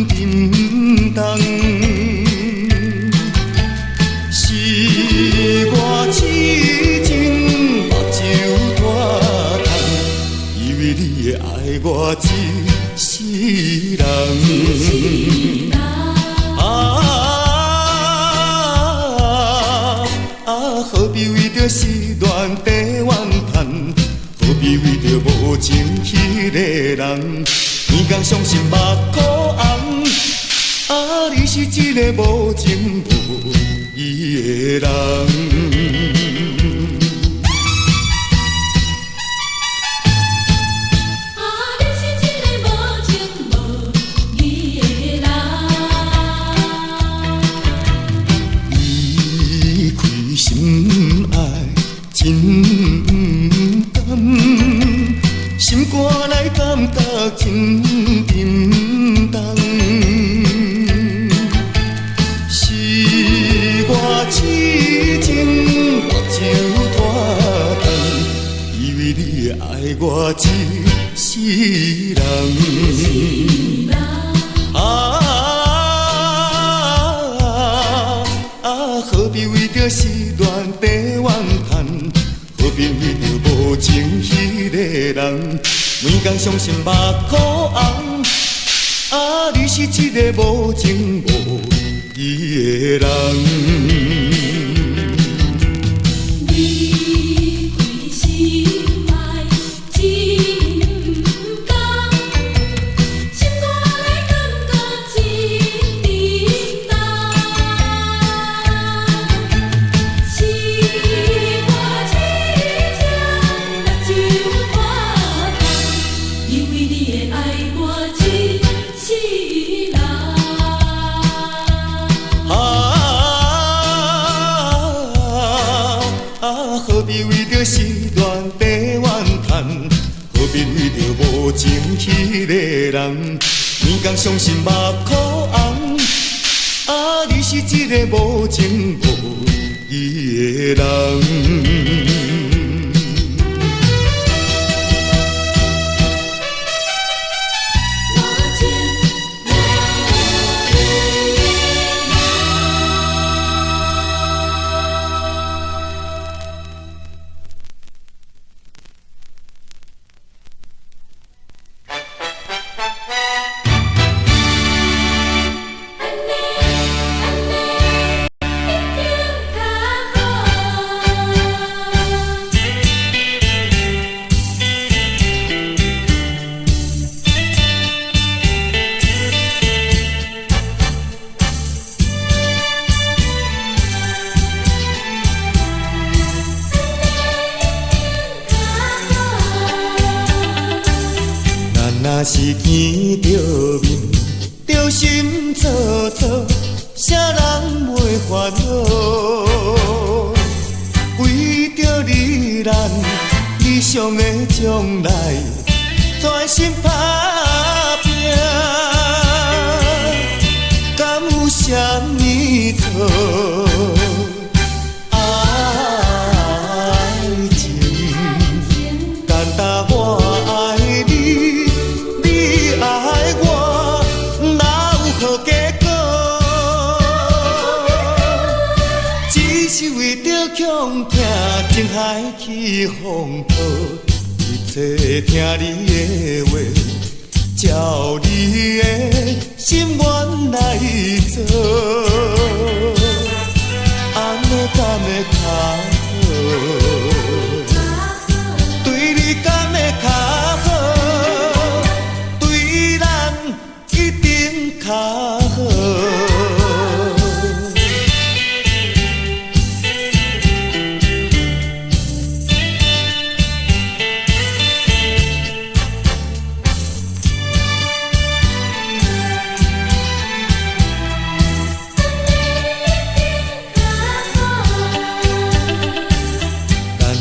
沉重。是我痴情目睭大痛，以为你会爱我一世人。何必为着失恋地怨叹？何必为着无情迄个人？天公伤心目眶红，你是一个无情无义的人。心爱真甘，心肝内感觉真沉重。是我痴情目睭大痛，以为你会爱我一世人。何必为着失恋地怨叹？何必为着无情迄个人？每天伤心目眶红，你是一个无情无义的人。何必为着失恋地怨叹？何必为着无情迄个人？每天伤心目眶红，你是一个无情无义的人。若是见着面，着心恻恻，啥人袂烦恼？为着你咱理想的将来，全心打拼，敢有啥物错？强听情海起风波，一切听你的话，照你的心愿来做，安尼敢会较好？对你敢会较好？对咱一定较好。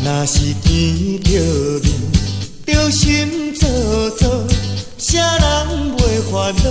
若是见着面，着心恻恻，啥人袂烦恼？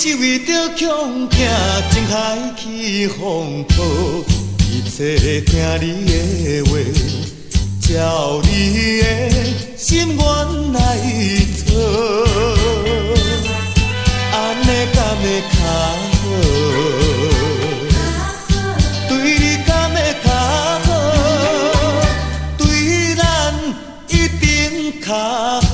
是为着强行情海起风波，一切听你的话，照你的心愿来做，安尼敢会较好？对你敢会较好？对咱一定较好。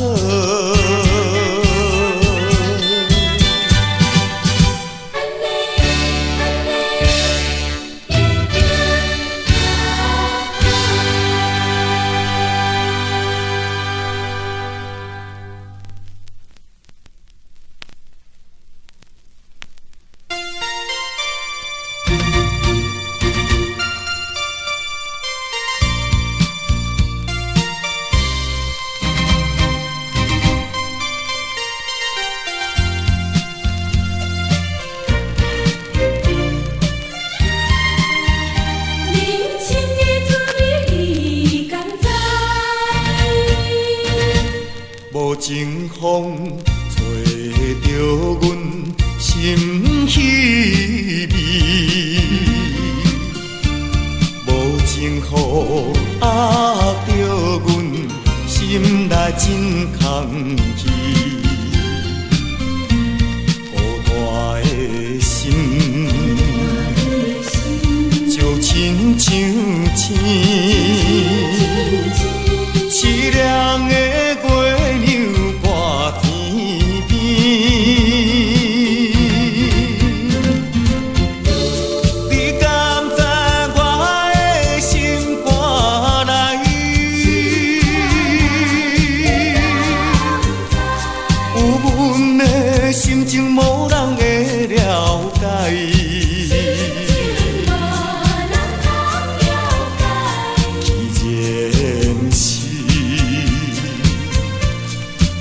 情风找着阮心稀微，无情雨压着阮心内真空虚，孤单的心就亲像星，凄凉的心情无人会了解，既然是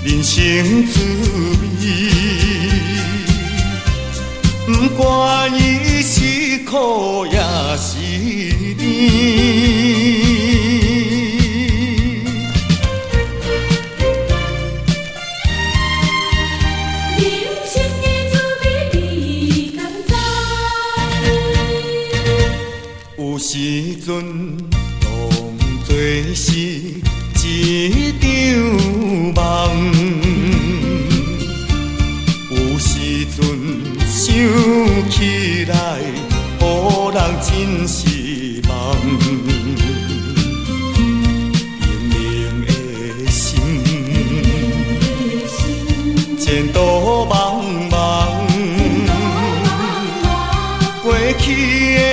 人生滋味，不管伊是苦也是甜。有时阵当作是一场梦，有时阵想起来，予人真失望。明明的心，前途茫茫，过去的。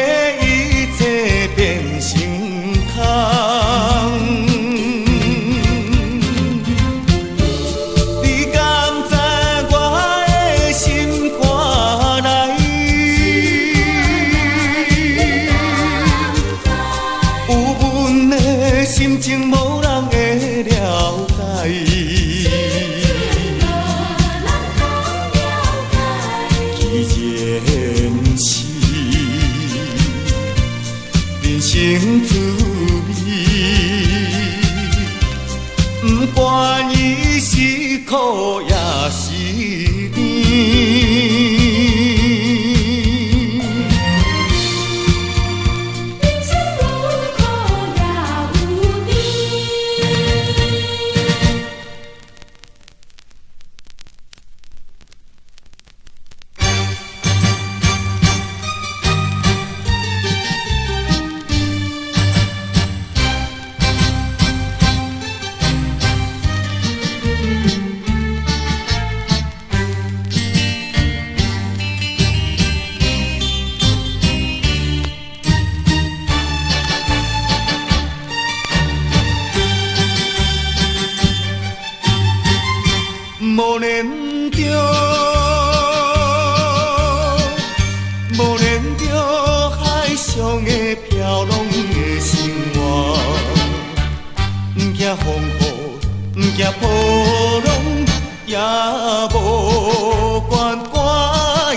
变成空，你敢知我的心肝内？有阮的心情，无人会了解。既然是人生滋味，不管伊是苦也是甜。人生有苦也有甜。无念着，无念着海上的飘浪的生活，不惊风雨，不惊波浪，也无管寒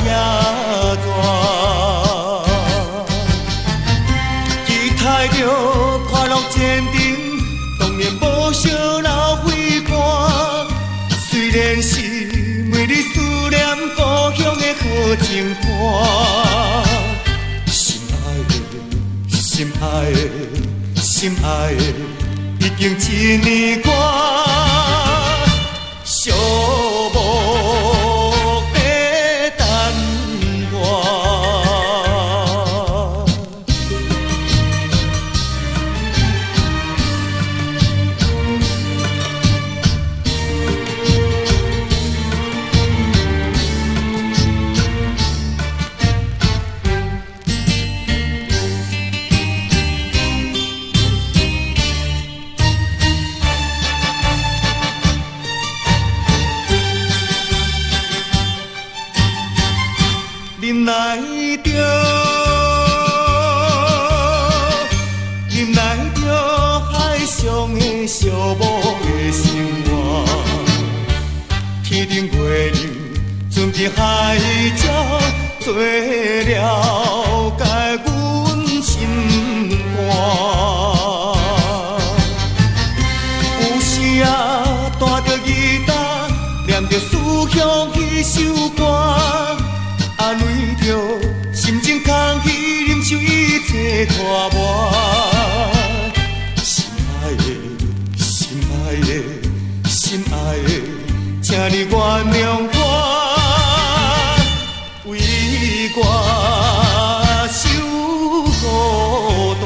也热。期待着快乐前程，当然无少流泪汗。虽然是每日思念故乡的河情歌，心爱的，心爱的，心爱的，已经一年歌，寂寞在等我。忍耐着，忍耐着海上的寂寞的生活。天顶月亮，船伫海鸟，做了解阮心肝。有时啊，弹着吉他，念着思乡迄首歌。安慰着心情空虚，忍受一切拖磨。心爱的，心爱的，心爱的，请你原谅我，为我受孤单。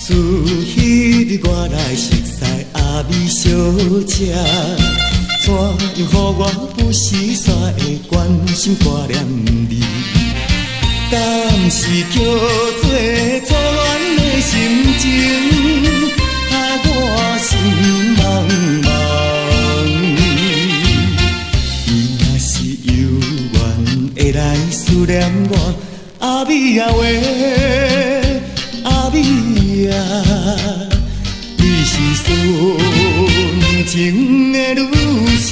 自迄日我来熟悉阿美小姐，怎样予我不时煞会关心挂念你？敢是叫做初恋的心情，害我心茫茫。伊若是有缘会来思念我，阿美啊话，阿美。你是纯情的女性，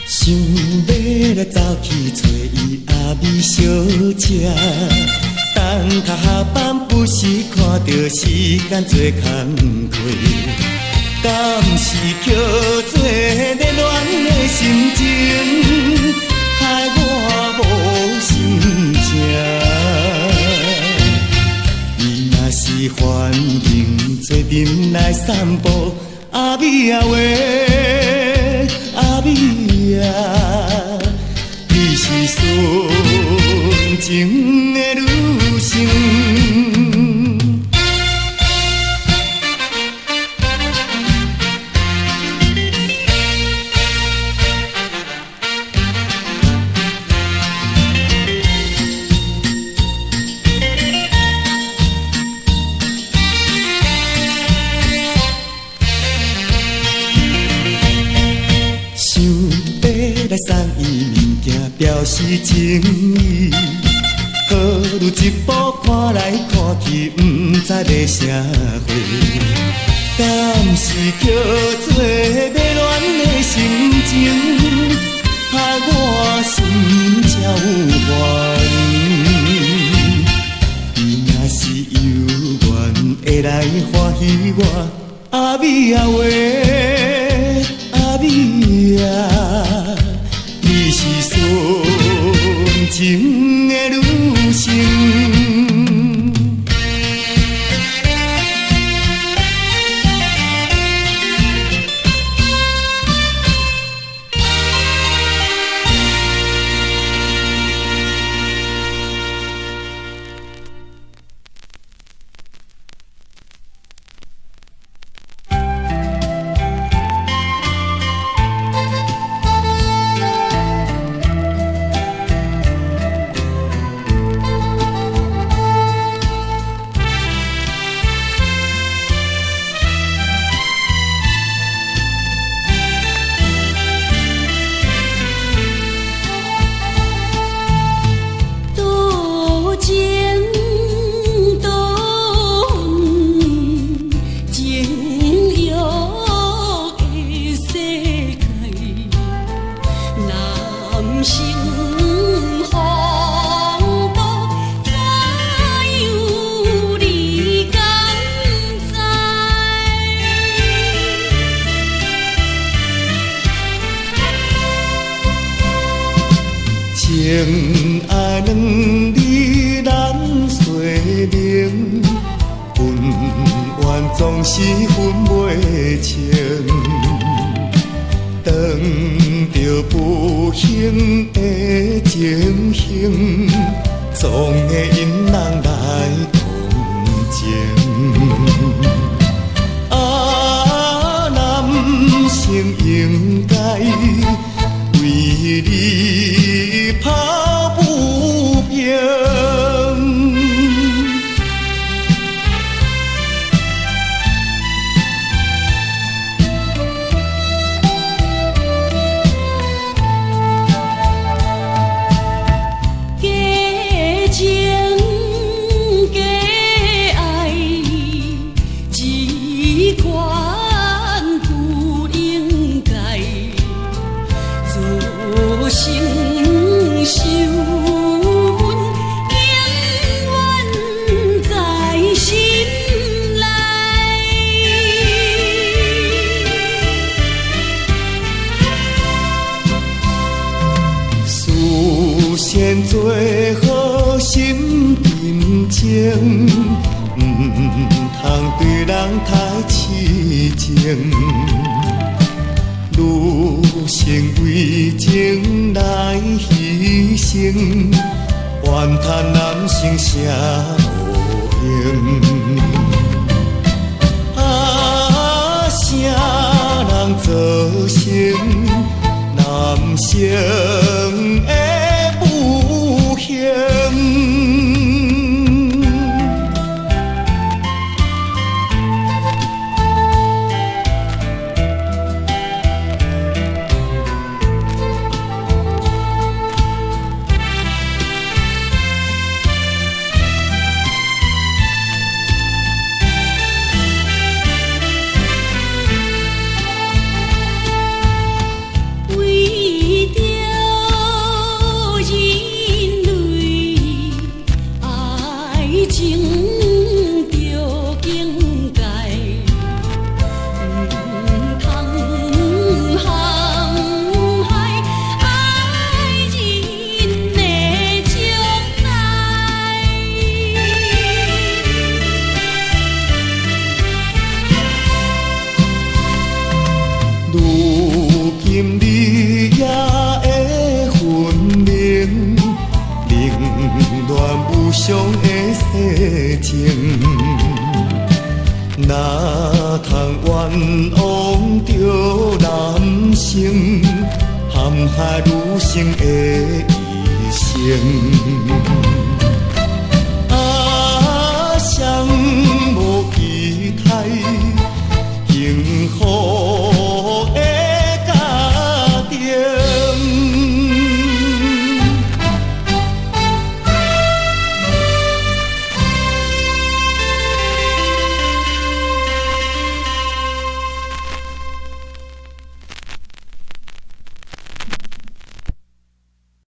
想要来走去找伊阿美小姐。等他下班不时看到时间做工课，敢是叫做热恋的心情，害我无心情。伊若是欢迎做阵来散步，阿美啊话，阿美啊，你是纯情的女性。想要来送伊物件表示情意。好如一步看来看去，不知要啥货，敢是叫做热恋的心情，害我心才有怨。伊若是有缘会来欢喜我，阿美啊话，阿美啊，你是纯情的女性。总是分袂清。当着不幸的情形，总会因人来同情。啊，男性应该为你抱不平。先做好心平静，通对人太痴情。女性为情来牺牲，怨叹男性啥无用。啊，啥人造成男性的不幸？如今你也会分明，冷暖无常的世情，哪通冤枉着男性，陷害女性的一生？